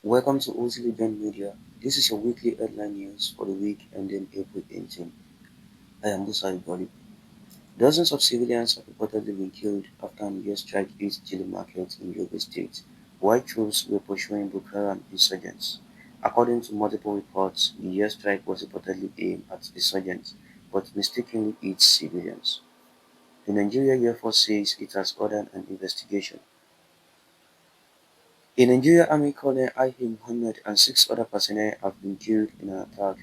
Welcome to OZ Legend Media. This is your weekly headline news for the week ending April 18. I am Musa Iboli. Dozens of civilians have reportedly been killed after an airstrike hit Jili Market in Yobe State, while troops were pursuing Boko Haram insurgents. According to multiple reports, the airstrike was reportedly aimed at insurgents, but mistakenly hit civilians. The Nigerian Air Force says it has ordered an investigation. A Nigerian Army Colonel Ahi Mohammed and six other personnel have been killed in an attack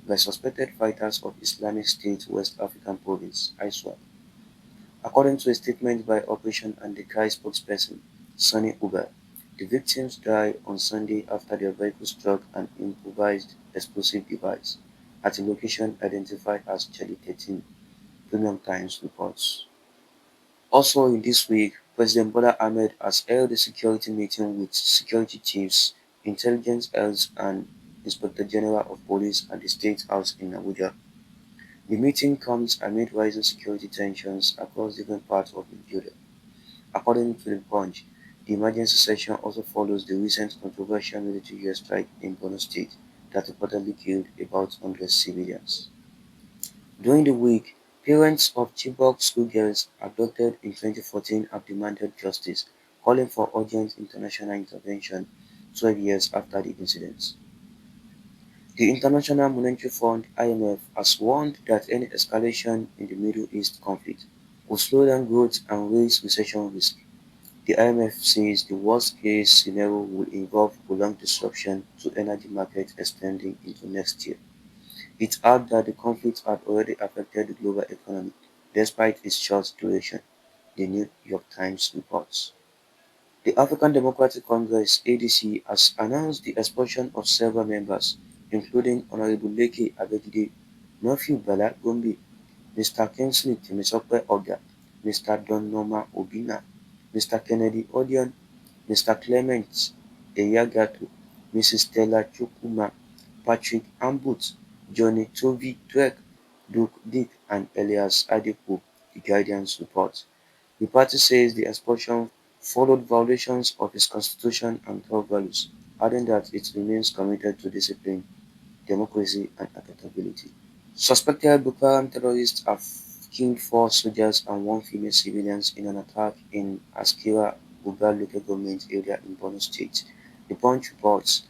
by suspected fighters of Islamic State West African Province (ISWAP), according to a statement by Operation Anti-Kai spokesperson Sani Uba. The victims died on Sunday after their vehicle struck an improvised explosive device at a location identified as Charlie 13, Premium Times reports. Also in this week, President Bola Ahmed has held a security meeting with security chiefs, intelligence heads and Inspector General of Police at the State House in Abuja. The meeting comes amid rising security tensions across different parts of Nigeria. According to the Punch, the emergency session also follows the recent controversial military airstrike in Borno State that reportedly killed about 100 civilians. During the week, parents of Chibok schoolgirls abducted in 2014 have demanded justice, calling for urgent international intervention 12 years after the incidents. The International Monetary Fund (IMF) has warned that any escalation in the Middle East conflict could slow down growth and raise recession risk. The IMF says the worst-case scenario will involve prolonged disruption to energy markets extending into next year. It adds that the conflict had already affected the global economy, despite its short duration, The New York Times reports. The African Democratic Congress (ADC) has announced the expulsion of several members, including Honorable Leke Abegide, Matthew Bala Gombe, Mr. Kingsley Timisope Oga, Mr. Don Norman Obinna, Mr. Kennedy Odion, Mr. Clement Eyagato, Mrs. Stella Chukwuma, Patrick Ambut, Johnny Toby Dweck, Duke Dick and Elias Adepo, The Guardian's report. The party says the expulsion followed violations of its constitution and core values, adding that it remains committed to discipline, democracy and accountability. Suspected Boko Haram terrorists have killed four soldiers and one female civilian in an attack in Askira Uba local government area in Borno State, The Punch reports.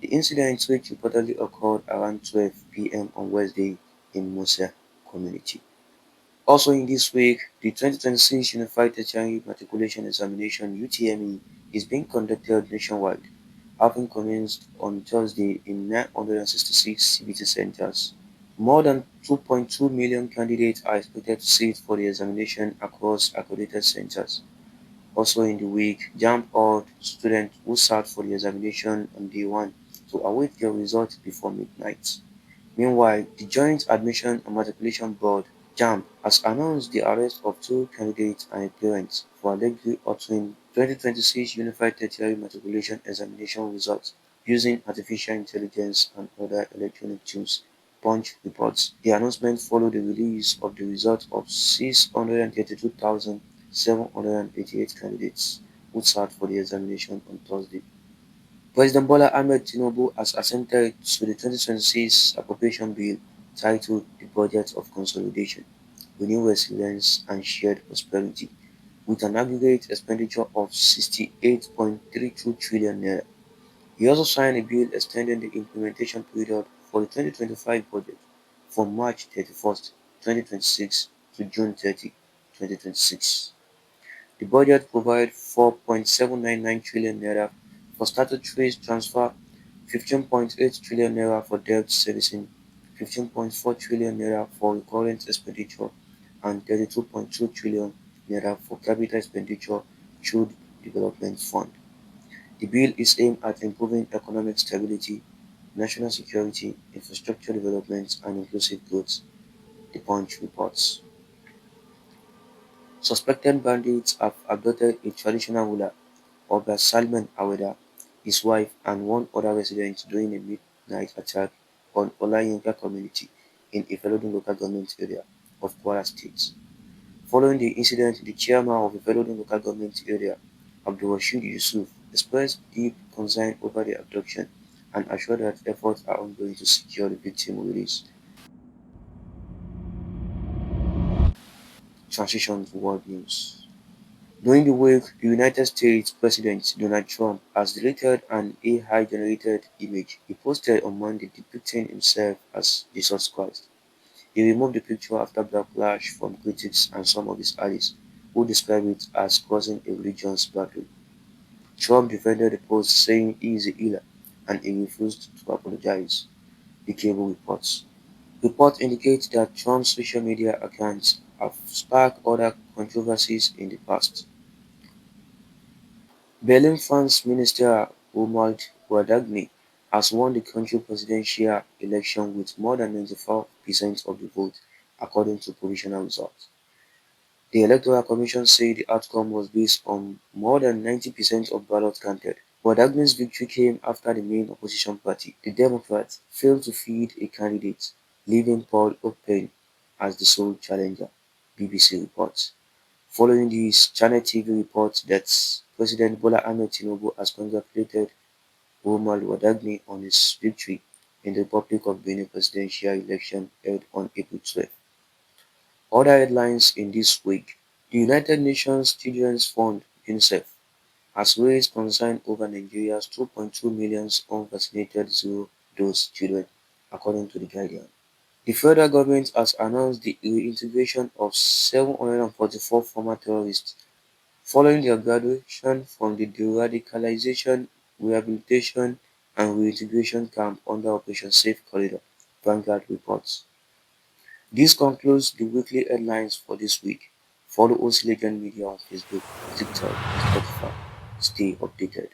The incident, which reportedly occurred around 12 p.m. on Wednesday in Musa community. Also in this week, the 2026 Unified Tertiary Matriculation Examination (UTME) is being conducted nationwide, having commenced on Thursday in 966 CBT centers. More than 2.2 million candidates are expected to sit for the examination across accredited centers. Also in the week, JAMB urged students who sat for the examination on day one to await their results before midnight. Meanwhile, the Joint Admission and Matriculation Board (JAMB) has announced the arrest of two candidates and a parent for allegedly altering 2026 Unified Tertiary Matriculation Examination results using artificial intelligence and other electronic tools, Punch reports. The announcement followed the release of the results of 632,788 candidates who sat for the examination on Thursday. President Bola Ahmed Tinubu has assented to the 2026 appropriation bill titled the Budget of Consolidation, Renewed Resilience and Shared Prosperity, with an aggregate expenditure of 68.32 trillion naira. He also signed a bill extending the implementation period for the 2025 budget from March 31st, 2026 to June 30, 2026. The budget provides 4.799 trillion naira for statutory transfer, 15.8 trillion naira for debt servicing, 15.4 trillion naira for recurrent expenditure, and 32.2 trillion naira for capital expenditure through the development fund. The bill is aimed at improving economic stability, national security, infrastructure development, and inclusive growth, The Punch reports. Suspected bandits have abducted a traditional ruler, Oga Salman Aweda, his wife, and one other resident during a midnight attack on Olayinka community in Ifelodun local government area of Kwara State. Following the incident, the chairman of Ifelodun local government area, Abdulrasheed Yusuf, expressed deep concern over the abduction and assured that efforts are ongoing to secure the victim release. Transition to world news. During the week, the United States President Donald Trump has deleted an AI-generated image he posted on Monday depicting himself as Jesus Christ. He removed the picture after backlash from critics and some of his allies, who described it as causing a religious battle. Trump defended the post, saying he is a healer and he refused to apologize, the cable reports. Reports indicate that Trump's social media accounts have sparked other controversies in the past. Berlin France Minister Romuald Wadagny has won the country's presidential election with more than 94% of the vote, according to provisional results. The Electoral Commission said the outcome was based on more than 90% of ballots counted. Wadagny's victory came after the main opposition party, the Democrats, failed to field a candidate, leaving Paul Open as the sole challenger, BBC reports. Following this, Channel TV reports that President Bola Ahmed Tinubu has congratulated Romuald Wadagny on his victory in the Republic of Benin presidential election held on April 12. Other headlines in this week: the United Nations Children's Fund (UNICEF) has raised concern over Nigeria's 2.2 million unvaccinated zero-dose children, according to The Guardian. The federal government has announced the reintegration of 744 former terrorists following their graduation from the De-Radicalization, Rehabilitation and Reintegration Camp under Operation Safe Corridor, Vanguard reports. This concludes the weekly headlines for this week. Follow OC Legend Media on Facebook, TikTok, and Spotify. Stay updated.